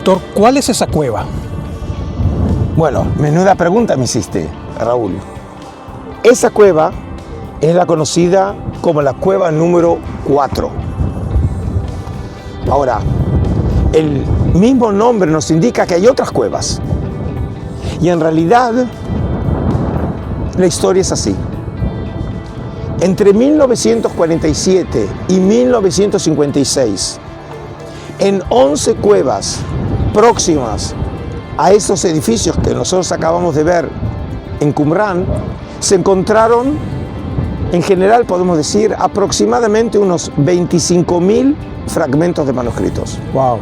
Doctor, ¿cuál es esa cueva? Bueno, menuda pregunta me hiciste, Raúl. Esa cueva es la conocida como la cueva número 4. Ahora, el mismo nombre nos indica que hay otras cuevas. Y en realidad, la historia es así. Entre 1947 y 1956, en 11 cuevas próximas a esos edificios que nosotros acabamos de ver en Qumran, se encontraron, en general podemos decir, aproximadamente unos 25.000 fragmentos de manuscritos. Wow.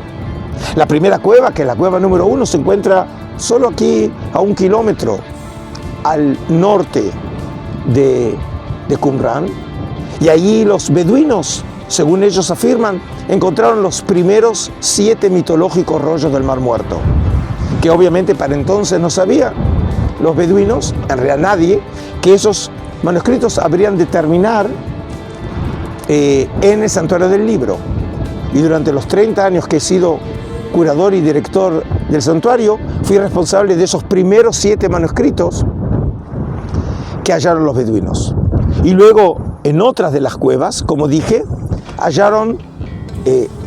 La primera cueva, que es la cueva número 1, se encuentra solo aquí a 1 kilómetro al norte de Qumran, y allí los beduinos, según ellos afirman, encontraron los primeros 7 mitológicos rollos del Mar Muerto, que obviamente para entonces no sabían los beduinos, en realidad nadie, que esos manuscritos habrían de terminar en el Santuario del Libro. Y durante los 30 años que he sido curador y director del santuario, fui responsable de esos primeros 7 manuscritos que hallaron los beduinos. Y luego, en otras de las cuevas, como dije, hallaron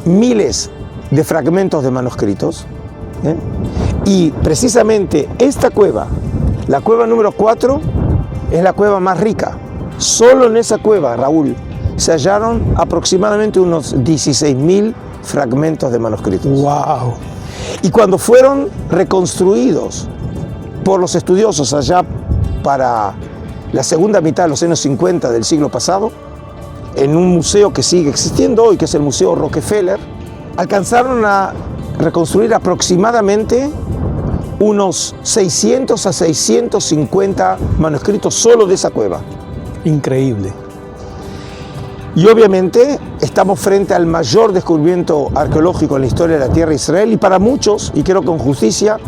miles de fragmentos de manuscritos. Y precisamente esta cueva, la cueva número 4, es la cueva más rica. Solo en esa cueva, Raúl, se hallaron aproximadamente unos 16.000 fragmentos de manuscritos. Wow. Y cuando fueron reconstruidos por los estudiosos allá para la segunda mitad de los años 50 del siglo pasado, en un museo que sigue existiendo hoy, que es el Museo Rockefeller, alcanzaron a reconstruir aproximadamente unos 600 a 650 manuscritos solo de esa cueva. Increíble. Y obviamente estamos frente al mayor descubrimiento arqueológico en la historia de la tierra de Israel, y para muchos, y creo que con justicia,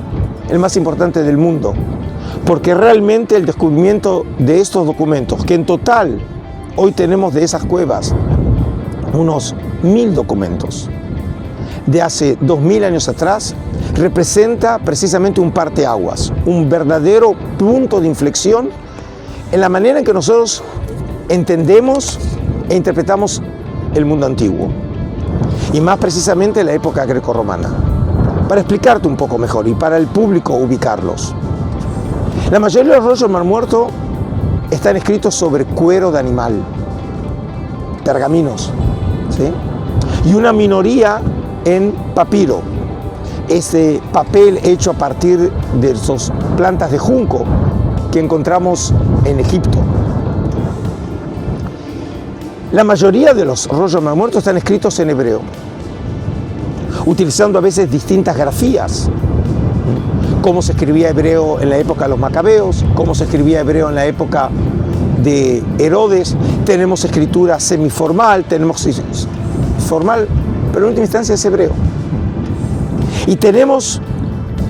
el más importante del mundo. Porque realmente el descubrimiento de estos documentos, que en total hoy tenemos de esas cuevas unos 1.000 documentos, de hace 2.000 años atrás, representa precisamente un parteaguas, un verdadero punto de inflexión en la manera en que nosotros entendemos e interpretamos el mundo antiguo, y más precisamente la época grecorromana. Para explicarte un poco mejor y para el público ubicarlos, la mayoría de los rollos del Mar Muerto están escritos sobre cuero de animal, pergaminos, ¿sí? Y una minoría en papiro, ese papel hecho a partir de esas plantas de junco que encontramos en Egipto. La mayoría de los rollos del Mar Muerto están escritos en hebreo, utilizando a veces distintas grafías, cómo se escribía hebreo en la época de los macabeos, cómo se escribía hebreo en la época de Herodes. Tenemos escritura semiformal, tenemos formal, pero en última instancia es hebreo. Y tenemos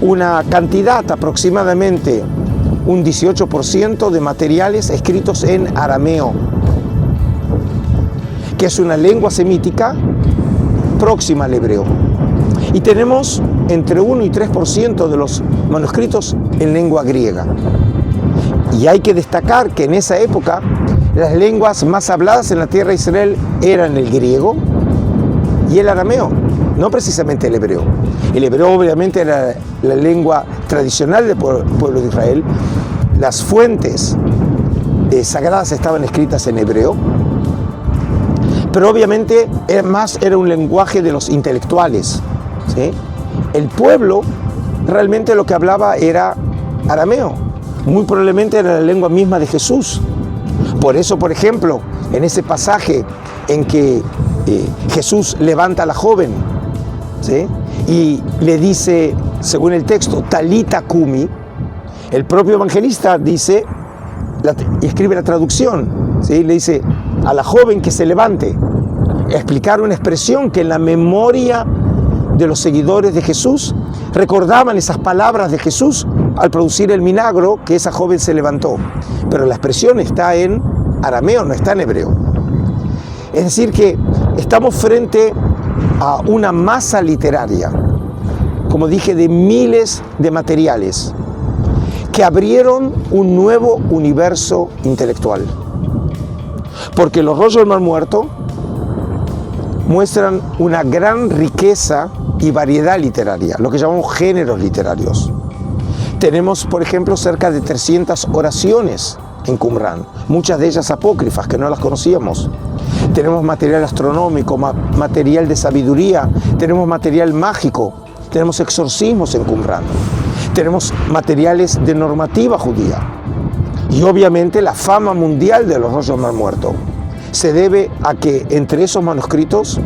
una cantidad, aproximadamente un 18% de materiales escritos en arameo, que es una lengua semítica próxima al hebreo. Y tenemos entre 1 y 3% de los manuscritos en lengua griega. Y hay que destacar que en esa época las lenguas más habladas en la tierra de Israel eran el griego y el arameo, no precisamente el hebreo. El hebreo obviamente era la lengua tradicional del pueblo de Israel. Las fuentes sagradas estaban escritas en hebreo, pero obviamente era un lenguaje de los intelectuales, ¿sí? El pueblo realmente lo que hablaba era arameo, muy probablemente era la lengua misma de Jesús. Por eso, por ejemplo, en ese pasaje en que Jesús levanta a la joven, ¿sí? Y le dice, según el texto, Talita Kumi, el propio evangelista dice, y escribe la traducción, ¿sí? Le dice a la joven que se levante, explicar una expresión que en la memoria de los seguidores de Jesús recordaban esas palabras de Jesús al producir el milagro, que esa joven se levantó. Pero la expresión está en arameo, no está en hebreo. Es decir que estamos frente a una masa literaria como dije, de miles de materiales que abrieron un nuevo universo intelectual. Porque los rollos del Mar Muerto muestran una gran riqueza y variedad literaria, lo que llamamos géneros literarios. Tenemos, por ejemplo, cerca de 300 oraciones en Qumrán, muchas de ellas apócrifas, que no las conocíamos. Tenemos material astronómico, material de sabiduría, tenemos material mágico, tenemos exorcismos en Qumrán, tenemos materiales de normativa judía. Y obviamente la fama mundial de los rollos del Mar Muerto se debe a que entre esos manuscritos,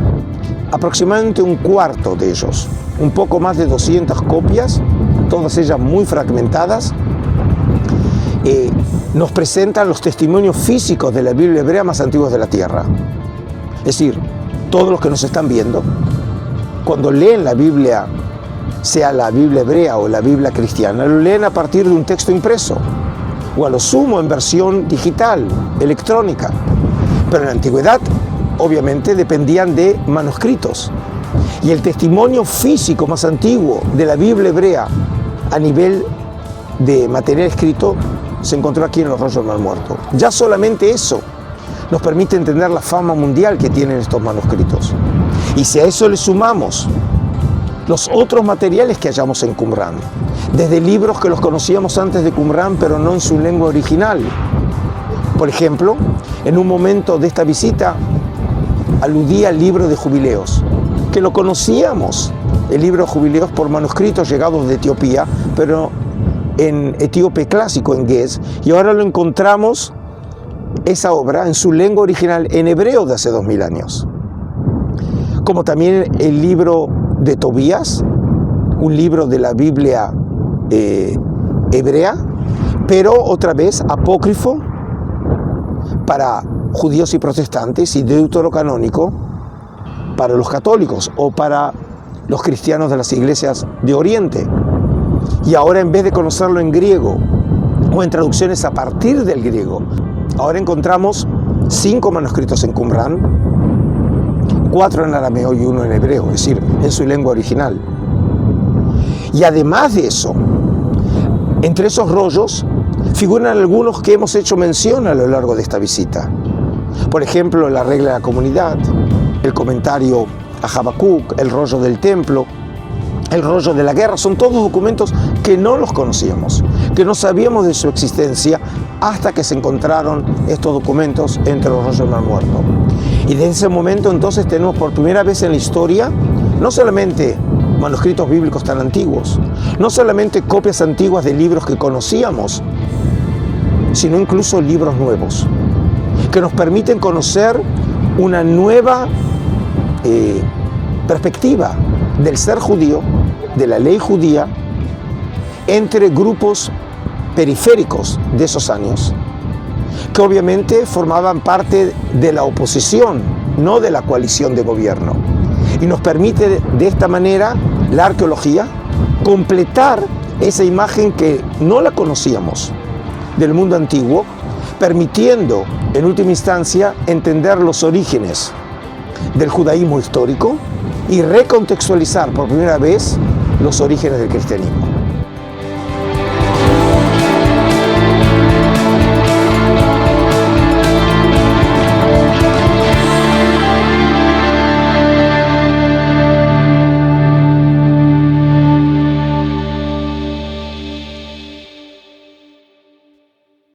aproximadamente un cuarto de ellos, un poco más de 200 copias, todas ellas muy fragmentadas, nos presentan los testimonios físicos de la Biblia hebrea más antiguos de la tierra. Es decir, todos los que nos están viendo, cuando leen la Biblia, sea la Biblia hebrea o la Biblia cristiana, lo leen a partir de un texto impreso, o a lo sumo en versión digital, electrónica. Pero en la antigüedad, obviamente, dependían de manuscritos. Y el testimonio físico más antiguo de la Biblia hebrea a nivel de material escrito se encontró aquí en los rollos del Mar Muerto. Ya solamente eso nos permite entender la fama mundial que tienen estos manuscritos. Y si a eso le sumamos los otros materiales que hallamos en Qumrán, desde libros que los conocíamos antes de Qumrán, pero no en su lengua original. Por ejemplo, en un momento de esta visita aludí al libro de Jubileos, que lo conocíamos, el libro de Jubileos, por manuscritos llegados de Etiopía, pero en etíope clásico, en Ge'ez, y ahora lo encontramos, esa obra, en su lengua original, en hebreo de hace 2000 años. Como también el libro de Tobías, un libro de la Biblia hebrea, pero otra vez apócrifo para judíos y protestantes, y deuterocanónico para los católicos o para los cristianos de las iglesias de Oriente. Y ahora, en vez de conocerlo en griego o en traducciones a partir del griego, ahora encontramos 5 manuscritos en Qumrán, 4 en arameo y 1 en hebreo, es decir, en su lengua original. Y además de eso, entre esos rollos figuran algunos que hemos hecho mención a lo largo de esta visita. Por ejemplo, la regla de la comunidad, el comentario a Habacuc, el rollo del templo, el rollo de la guerra. Son todos documentos que no los conocíamos, que no sabíamos de su existencia hasta que se encontraron estos documentos entre los rollos del Mar Muerto. Y desde ese momento entonces tenemos por primera vez en la historia no solamente manuscritos bíblicos tan antiguos, no solamente copias antiguas de libros que conocíamos, sino incluso libros nuevos, que nos permiten conocer una nueva perspectiva del ser judío, de la ley judía, entre grupos periféricos de esos años, que obviamente formaban parte de la oposición, no de la coalición de gobierno. Y nos permite de esta manera la arqueología completar esa imagen que no la conocíamos del mundo antiguo, permitiendo en última instancia entender los orígenes del judaísmo histórico y recontextualizar por primera vez los orígenes del cristianismo.